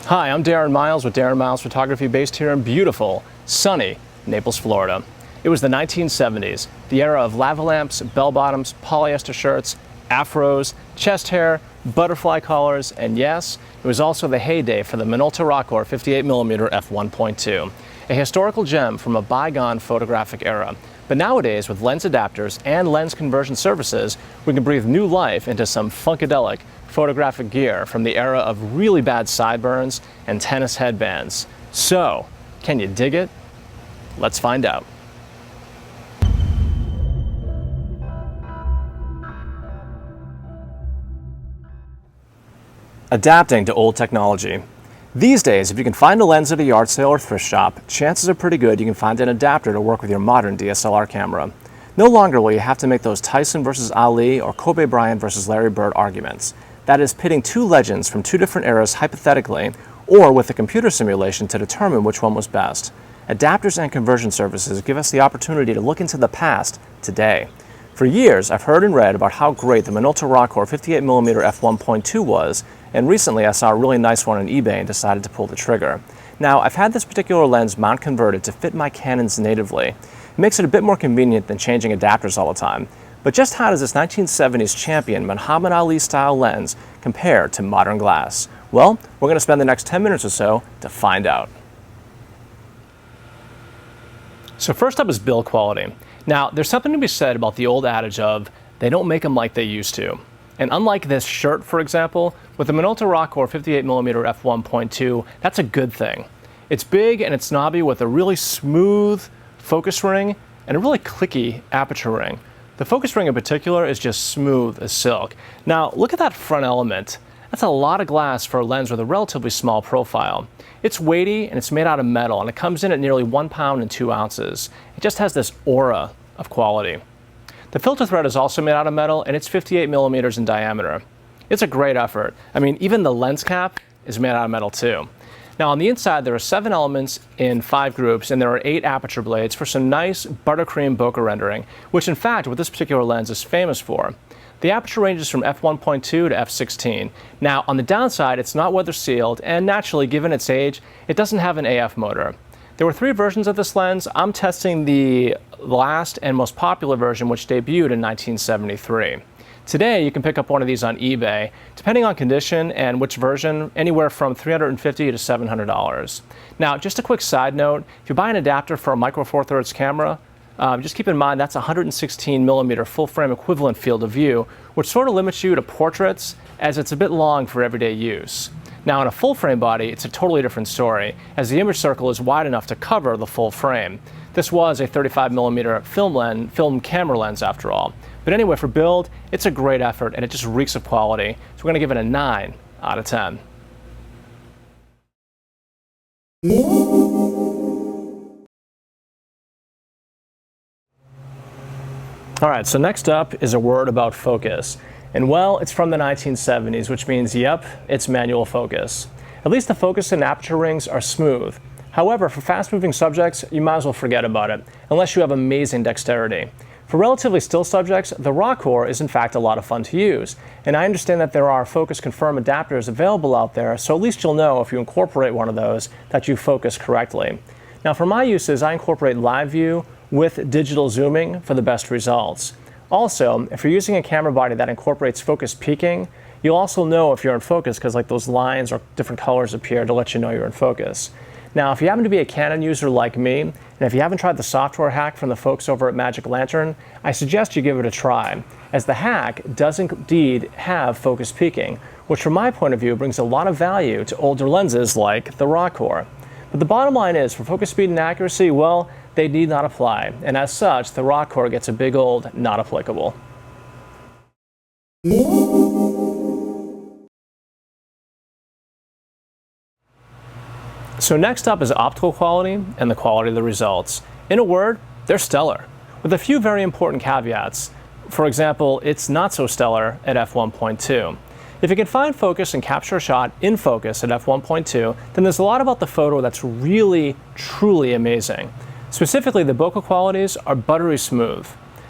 Hi, I'm Darren Miles with Darren Miles Photography, based here in beautiful, sunny Naples, Florida. It was the 1970s, the era of lava lamps, bell-bottoms, polyester shirts, afros, chest hair, butterfly collars, and yes, it was also the heyday for the Minolta Rokkor 58mm f1.2, a historical gem from a bygone photographic era. But nowadays, with lens adapters and lens conversion services, we can breathe new life into some funkadelic photographic gear from the era of really bad sideburns and tennis headbands. So, can you dig it? Let's find out. Adapting to old technology. These days, if you can find a lens at a yard sale or thrift shop, chances are pretty good you can find an adapter to work with your modern DSLR camera. No longer will you have to make those Tyson versus Ali or Kobe Bryant versus Larry Bird arguments. That is, pitting two legends from two different eras hypothetically, or with a computer simulation to determine which one was best. Adapters and conversion services give us the opportunity to look into the past today. For years, I've heard and read about how great the Minolta Rokkor 58mm f1.2 was, and recently I saw a really nice one on eBay and decided to pull the trigger. Now, I've had this particular lens mount converted to fit my Canons natively. It makes it a bit more convenient than changing adapters all the time. But just how does this 1970s champion Muhammad Ali style lens compare to modern glass? Well, we're going to spend the next 10 minutes or so to find out. So first up is build quality. Now, there's something to be said about the old adage of, they don't make them like they used to. And unlike this shirt, for example, with the Minolta Rokkor 58mm f1.2, that's a good thing. It's big and it's knobby with a really smooth focus ring and a really clicky aperture ring. The focus ring in particular is just smooth as silk. Now, look at that front element. That's a lot of glass for a lens with a relatively small profile. It's weighty and it's made out of metal, and it comes in at nearly 1 pound and 2 ounces. It just has this aura of quality. The filter thread is also made out of metal, and it's 58mm in diameter. It's a great effort. I mean, even the lens cap is made out of metal too. Now on the inside, there are 7 elements in 5 groups, and there are 8 aperture blades for some nice buttercream bokeh rendering, which in fact what this particular lens is famous for. The aperture ranges from f1.2 to f16. Now on the downside, it's not weather sealed, and naturally, given its age, it doesn't have an AF motor. There were 3 versions of this lens. I'm testing the last and most popular version, which debuted in 1973. Today, you can pick up one of these on eBay, depending on condition and which version, anywhere from $350 to $700. Now, just a quick side note, if you buy an adapter for a micro four thirds camera, just keep in mind that's a 116mm full-frame equivalent field of view, which sort of limits you to portraits, as it's a bit long for everyday use. Now, in a full-frame body, it's a totally different story, as the image circle is wide enough to cover the full frame. This was a 35mm film camera lens after all. But anyway, for build, it's a great effort, and it just reeks of quality. So we're going to give it a 9 out of 10. All right, so next up is a word about focus. And well, it's from the 1970s, which means, yep, it's manual focus. At least the focus and aperture rings are smooth. However, for fast-moving subjects, you might as well forget about it, unless you have amazing dexterity. For relatively still subjects, the Rokkor is in fact a lot of fun to use. And I understand that there are focus confirm adapters available out there, so at least you'll know if you incorporate one of those that you focus correctly. Now for my uses, I incorporate live view with digital zooming for the best results. Also, if you're using a camera body that incorporates focus peaking, you'll also know if you're in focus because like those lines or different colors appear to let you know you're in focus. Now, if you happen to be a Canon user like me, and if you haven't tried the software hack from the folks over at Magic Lantern, I suggest you give it a try, as the hack does indeed have focus peaking, which from my point of view brings a lot of value to older lenses like the Rokkor. But the bottom line is, for focus speed and accuracy, well, they need not apply, and as such, the Rokkor gets a big old not applicable. So next up is optical quality and the quality of the results. In a word, they're stellar, with a few very important caveats. For example, it's not so stellar at f1.2. If you can find focus and capture a shot in focus at f1.2, then there's a lot about the photo that's really, truly amazing. Specifically, the bokeh qualities are buttery smooth.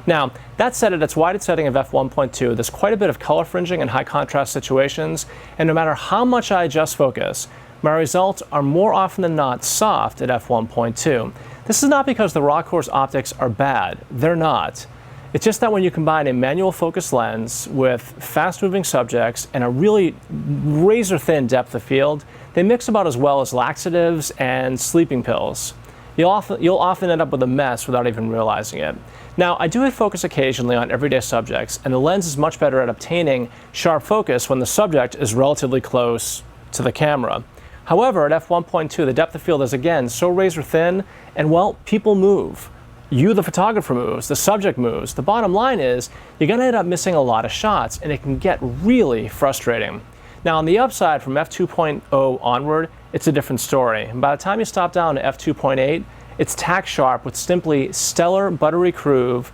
Now, that said, at its widest setting of f1.2, there's quite a bit of color fringing in high contrast situations, and no matter how much I adjust focus, my results are more often than not soft at f1.2. This is not because the Rokkor's optics are bad. They're not. It's just that when you combine a manual focus lens with fast-moving subjects and a really razor-thin depth of field, they mix about as well as laxatives and sleeping pills. You'll often end up with a mess without even realizing it. Now, I do hit focus occasionally on everyday subjects, and the lens is much better at obtaining sharp focus when the subject is relatively close to the camera. However, at f1.2, the depth of field is again so razor thin, and well, people move. You, the photographer, moves, the subject moves. The bottom line is, you're gonna end up missing a lot of shots, and it can get really frustrating. Now, on the upside, from f2.0 onward, it's a different story. And by the time you stop down to f2.8, it's tack sharp with simply stellar, buttery smooth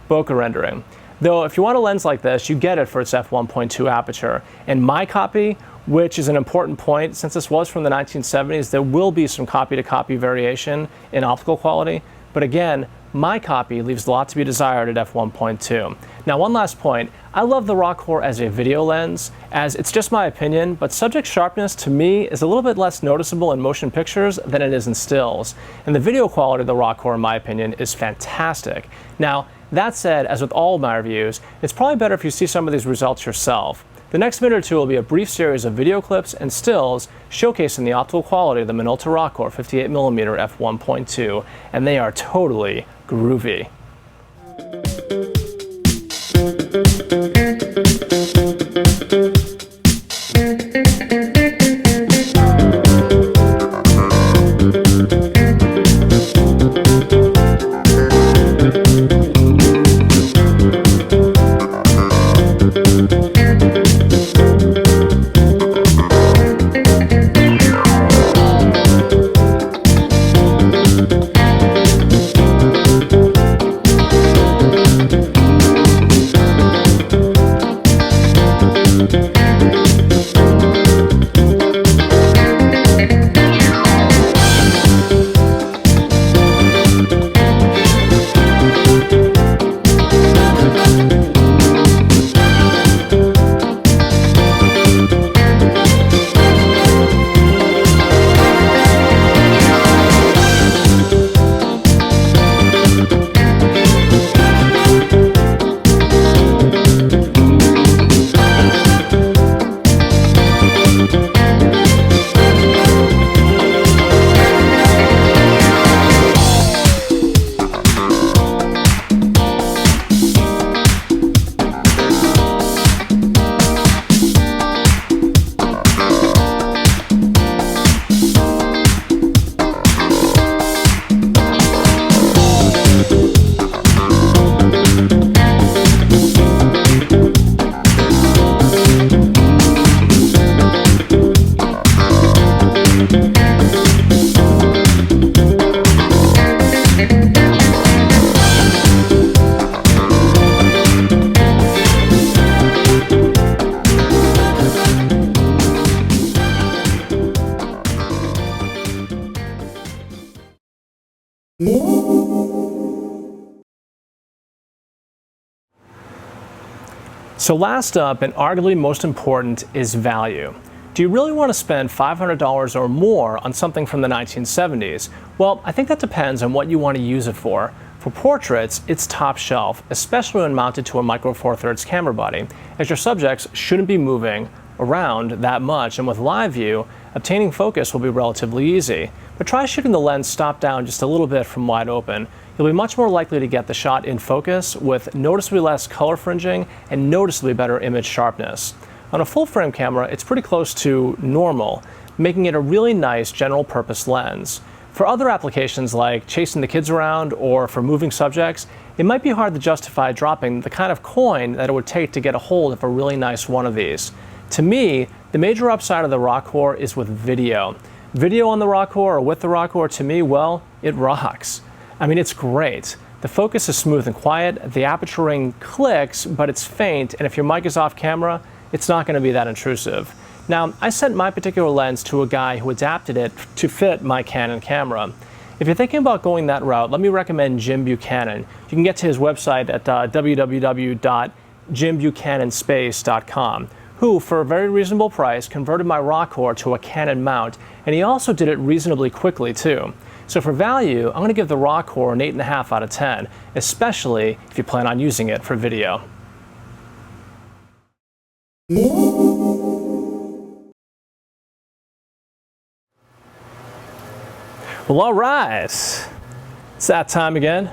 bokeh rendering. Though, if you want a lens like this, you get it for its f1.2 aperture. And my copy, which is an important point, since this was from the 1970s, there will be some copy-to-copy variation in optical quality. But again, my copy leaves a lot to be desired at f1.2. Now, one last point. I love the Rokkor as a video lens, as it's just my opinion, but subject sharpness to me is a little bit less noticeable in motion pictures than it is in stills. And the video quality of the Rokkor, in my opinion, is fantastic. Now, that said, as with all of my reviews, it's probably better if you see some of these results yourself. The next minute or two will be a brief series of video clips and stills showcasing the optical quality of the Minolta Rokkor 58mm f1.2, and they are totally groovy. So last up, and arguably most important, is value. Do you really want to spend $500 or more on something from the 1970s? Well, I think that depends on what you want to use it for. For portraits, it's top shelf, especially when mounted to a micro four thirds camera body, as your subjects shouldn't be moving around that much, and with live view, obtaining focus will be relatively easy. But try shooting the lens stop down just a little bit from wide open. You'll be much more likely to get the shot in focus with noticeably less color fringing and noticeably better image sharpness. On a full frame camera, it's pretty close to normal, making it a really nice general purpose lens. For other applications like chasing the kids around or for moving subjects, it might be hard to justify dropping the kind of coin that it would take to get a hold of a really nice one of these. To me, the major upside of the Rokkor is with video. Video on the Rokkor or with the Rokkor, to me, well, it rocks. I mean, it's great. The focus is smooth and quiet, the aperture ring clicks, but it's faint, and if your mic is off camera, it's not going to be that intrusive. Now, I sent my particular lens to a guy who adapted it to fit my Canon camera. If you're thinking about going that route, let me recommend Jim Buchanan. You can get to his website at www.jimbuchananspace.com, who, for a very reasonable price, converted my Rokkor to a Canon mount, and he also did it reasonably quickly too. So for value, I'm going to give the Rokkor an 8.5 out of 10, especially if you plan on using it for video. Well, all right, it's that time again.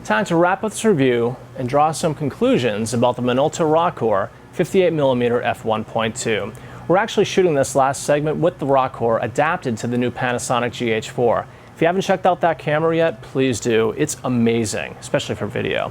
Time to wrap up this review and draw some conclusions about the Minolta Rokkor 58mm f1.2. We're actually shooting this last segment with the Rokkor adapted to the new Panasonic GH4. If you haven't checked out that camera yet, please do. It's amazing, especially for video.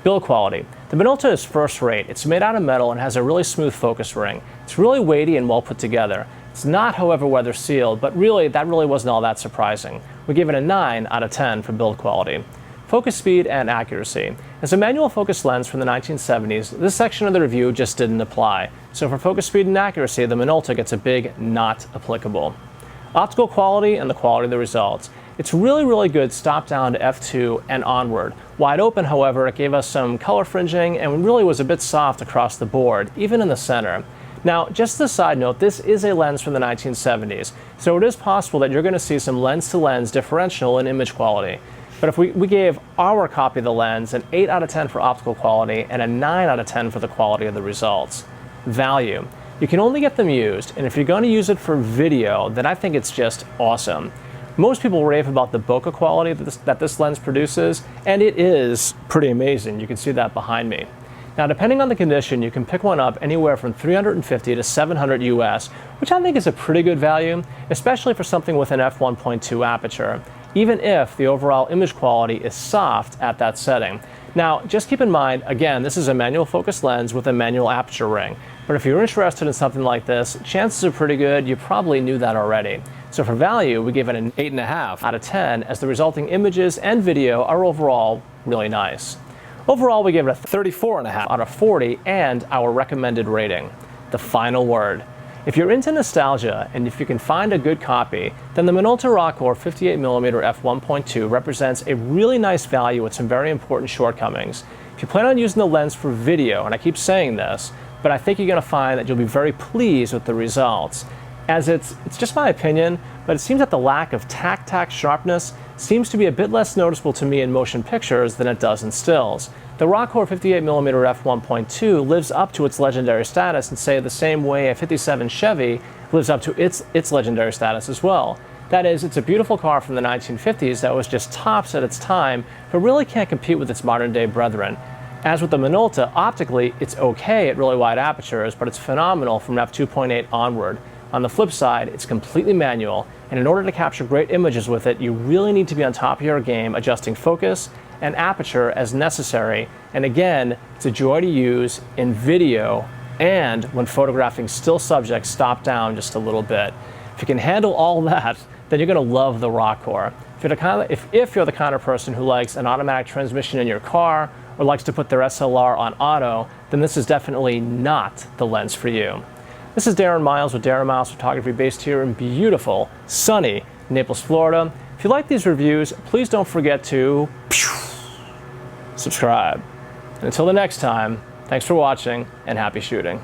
Build quality. The Minolta is first rate. It's made out of metal and has a really smooth focus ring. It's really weighty and well put together. It's not, however, weather sealed, but that really wasn't all that surprising. We gave it a 9 out of 10 for build quality. Focus speed and accuracy. As a manual focus lens from the 1970s, this section of the review just didn't apply. So for focus speed and accuracy, the Minolta gets a big not applicable. Optical quality and the quality of the results. It's really good stop down to f2 and onward. Wide open, however, it gave us some color fringing and really was a bit soft across the board, even in the center. Now, just as a side note, this is a lens from the 1970s, so it is possible that you're going to see some lens-to-lens differential in image quality. But if we gave our copy of the lens an 8 out of 10 for optical quality and a 9 out of 10 for the quality of the results. Value. You can only get them used, and if you're going to use it for video, then I think it's just awesome. Most people rave about the bokeh quality that this lens produces, and it is pretty amazing. You can see that behind me. Now, depending on the condition, you can pick one up anywhere from $350 to $700 US, which I think is a pretty good value, especially for something with an f1.2 aperture, even if the overall image quality is soft at that setting. Now, just keep in mind, again, this is a manual focus lens with a manual aperture ring, but if you're interested in something like this, chances are pretty good you probably knew that already. So for value, we give it an 8.5 out of 10, as the resulting images and video are overall really nice. Overall, we give it a 34.5 out of 40 and our recommended rating. The final word. If you're into nostalgia and if you can find a good copy, then the Minolta Rokkor 58mm f1.2 represents a really nice value with some very important shortcomings. If you plan on using the lens for video, and I keep saying this, but I think you're going to find that you'll be very pleased with the results. As it's just my opinion, but it seems that the lack of tac sharpness seems to be a bit less noticeable to me in motion pictures than it does in stills. The Rokkor 58mm f1.2 lives up to its legendary status in, say, the same way a 57 Chevy lives up to its legendary status as well. That is, it's a beautiful car from the 1950s that was just tops at its time, but really can't compete with its modern-day brethren. As with the Minolta, optically, it's okay at really wide apertures, but it's phenomenal from f2.8 onward. On the flip side, it's completely manual, and in order to capture great images with it, you really need to be on top of your game, adjusting focus and aperture as necessary. And again, it's a joy to use in video and when photographing still subjects stop down just a little bit. If you can handle all that, then you're going to love the Rokkor. If you're the kind of person who likes an automatic transmission in your car or likes to put their SLR on auto, then this is definitely not the lens for you. This is Darren Miles with Darren Miles Photography, based here in beautiful, sunny Naples, Florida. If you like these reviews, please don't forget to subscribe. And until the next time, thanks for watching and happy shooting.